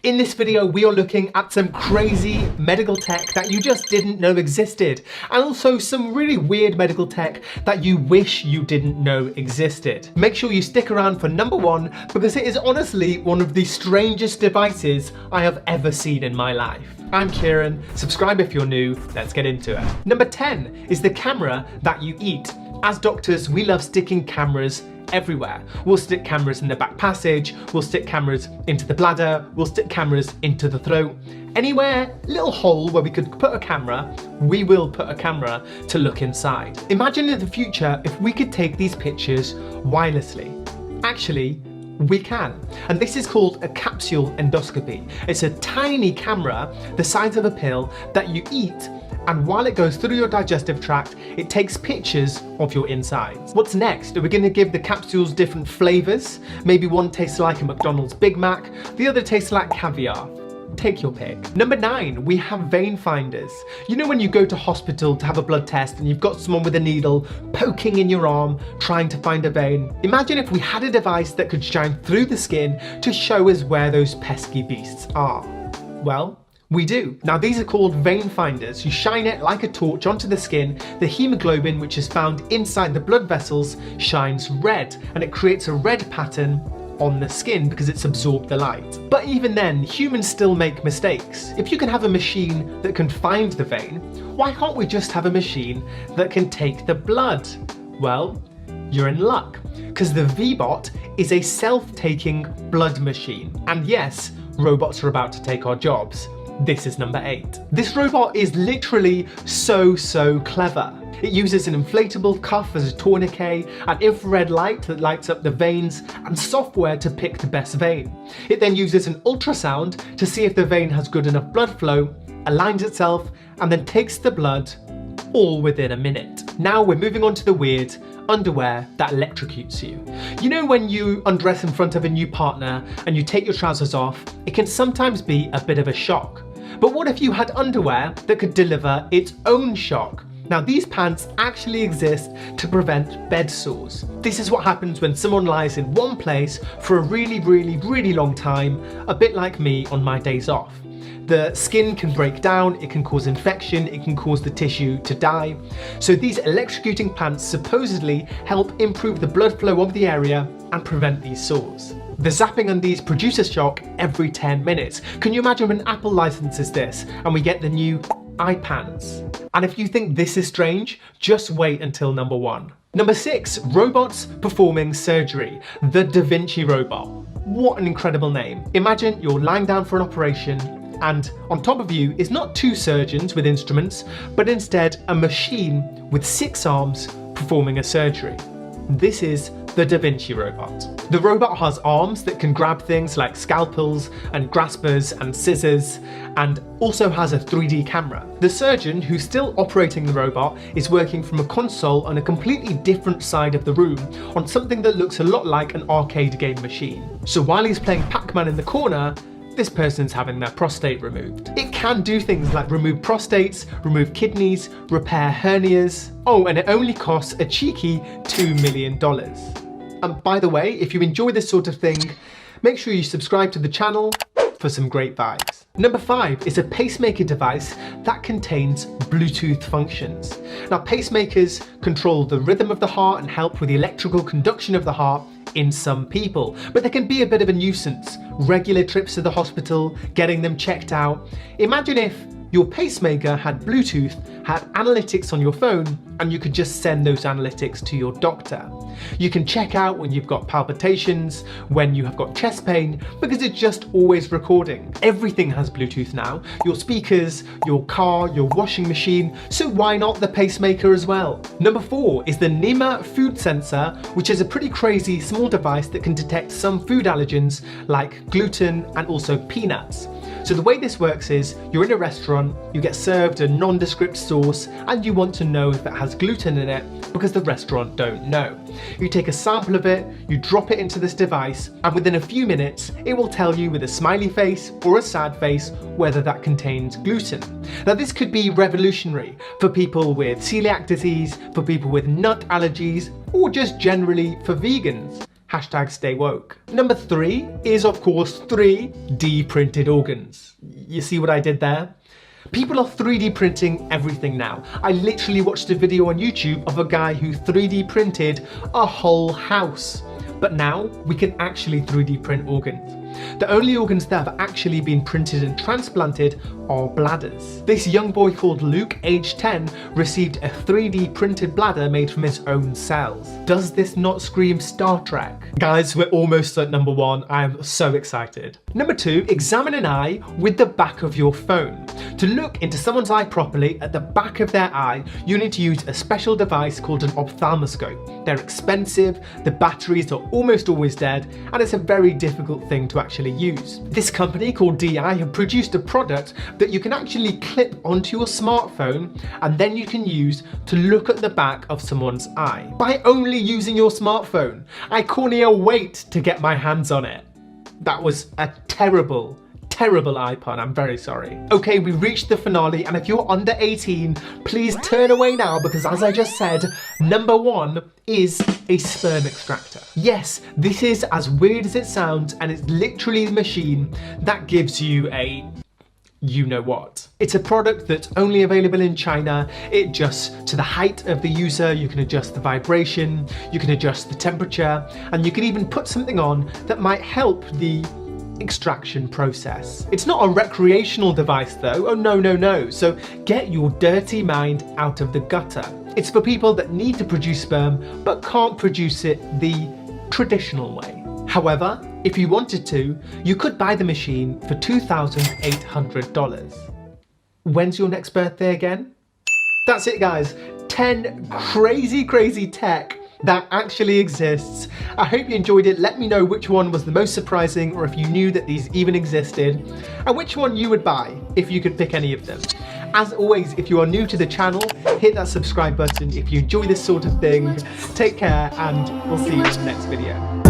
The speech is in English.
In this video, we are looking at some crazy medical tech that you just didn't know existed, and also some really weird medical tech that you wish you didn't know existed. Make sure you stick around for number one, because it is honestly one of the strangest devices I have ever seen in my life. I'm Kieran, subscribe if you're new, let's get into it. Number 10 is the camera that you eat. As doctors, we love sticking cameras everywhere. We'll stick cameras in the back passage, we'll stick cameras into the bladder, we'll stick cameras into the throat. Anywhere, little hole where we could put a camera, we will put a camera to look inside. Imagine in the future if we could take these pictures wirelessly. Actually, we can. And this is called a capsule endoscopy. It's a tiny camera the size of a pill that you eat, and while it goes through your digestive tract, it takes pictures of your insides. What's next? Are we going to give the capsules different flavours? Maybe one tastes like a McDonald's Big Mac, the other tastes like caviar. Take your pick. Number 9, we have vein finders. You know when you go to hospital to have a blood test and you've got someone with a needle poking in your arm trying to find a vein? Imagine if we had a device that could shine through the skin to show us where those pesky beasts are. Well, we do. Now these are called vein finders. You shine it like a torch onto the skin. The hemoglobin, which is found inside the blood vessels, shines red, and it creates a red pattern on the skin because it's absorbed the light. But even then, humans still make mistakes. If you can have a machine that can find the vein, why can't we just have a machine that can take the blood? Well, you're in luck, because the VBot is a self-taking blood machine. And yes, robots are about to take our jobs. This is number 8. This robot is literally so clever. It uses an inflatable cuff as a tourniquet, an infrared light that lights up the veins, and software to pick the best vein. It then uses an ultrasound to see if the vein has good enough blood flow, aligns itself, and then takes the blood, all within a minute. Now we're moving on to the weird underwear that electrocutes you. You know when you undress in front of a new partner and you take your trousers off, it can sometimes be a bit of a shock. But what if you had underwear that could deliver its own shock? Now these pants actually exist to prevent bed sores. This is what happens when someone lies in one place for a really long time, a bit like me on my days off. The skin can break down, it can cause infection, it can cause the tissue to die. So these electrocuting pants supposedly help improve the blood flow of the area and prevent these sores. The zapping on these produce a shock every 10 minutes. Can you imagine when Apple licenses this and we get the new iPants? And if you think this is strange, just wait until number 1. Number 6, robots performing surgery. The Da Vinci robot. What an incredible name. Imagine you're lying down for an operation, and on top of you is not 2 surgeons with instruments, but instead a machine with 6 arms performing a surgery. This is the Da Vinci robot. The robot has arms that can grab things like scalpels and graspers and scissors, and also has a 3D camera. The surgeon, who's still operating the robot, is working from a console on a completely different side of the room on something that looks a lot like an arcade game machine. So while he's playing Pac-Man in the corner, this person's having their prostate removed. It can do things like remove prostates, remove kidneys, repair hernias. Oh, and it only costs a cheeky $2 million. And by the way, if you enjoy this sort of thing, make sure you subscribe to the channel for some great vibes. Number 5 is a pacemaker device that contains Bluetooth functions. Now pacemakers control the rhythm of the heart and help with the electrical conduction of the heart in some people, but they can be a bit of a nuisance. Regular trips to the hospital, getting them checked out. Imagine if your pacemaker had Bluetooth, had analytics on your phone, and you could just send those analytics to your doctor. You can check out when you've got palpitations, when you have got chest pain, because it's just always recording. Everything has Bluetooth now. Your speakers, your car, your washing machine, so why not the pacemaker as well? Number 4 is the Nima food sensor, which is a pretty crazy small device that can detect some food allergens like gluten and also peanuts. So the way this works is, you're in a restaurant, you get served a nondescript sauce, and you want to know if it has gluten in it because the restaurant don't know. You take a sample of it, you drop it into this device, and within a few minutes, it will tell you with a smiley face or a sad face whether that contains gluten. Now this could be revolutionary for people with celiac disease, for people with nut allergies, or just generally for vegans. Hashtag stay woke. Number 3 is, of course, 3D printed organs. You see what I did there? People are 3D printing everything now. I literally watched a video on YouTube of a guy who 3D printed a whole house. But now we can actually 3D print organs. The only organs that have actually been printed and transplanted are bladders. This young boy called Luke, age 10, received a 3D printed bladder made from his own cells. Does this not scream Star Trek? Guys, we're almost at number 1. I am so excited. Number 2, examine an eye with the back of your phone. To look into someone's eye properly at the back of their eye, you need to use a special device called an ophthalmoscope. They're expensive, the batteries are almost always dead, and it's a very difficult thing to actually use. This company called DI have produced a product that you can actually clip onto your smartphone and then you can use to look at the back of someone's eye by only using your smartphone. I can't wait to get my hands on it. That was a terrible eye pun, I'm very sorry. Okay, we reached the finale, and if you're under 18, please turn away now because, as I just said, number 1 is a sperm extractor. Yes, this is as weird as it sounds, and it's literally the machine that gives you a you know what. It's a product that's only available in China. It adjusts to the height of the user, you can adjust the vibration, you can adjust the temperature, and you can even put something on that might help the extraction process. It's not a recreational device though, oh no, so get your dirty mind out of the gutter. It's for people that need to produce sperm but can't produce it the traditional way. However, if you wanted to, you could buy the machine for $2,800. When's your next birthday again? That's it guys, 10 crazy tech that actually exists. I hope you enjoyed it. Let me know which one was the most surprising, or if you knew that these even existed, and which one you would buy if you could pick any of them. As always, if you are new to the channel, hit that subscribe button if you enjoy this sort of thing. Take care, and we'll see you in the next video.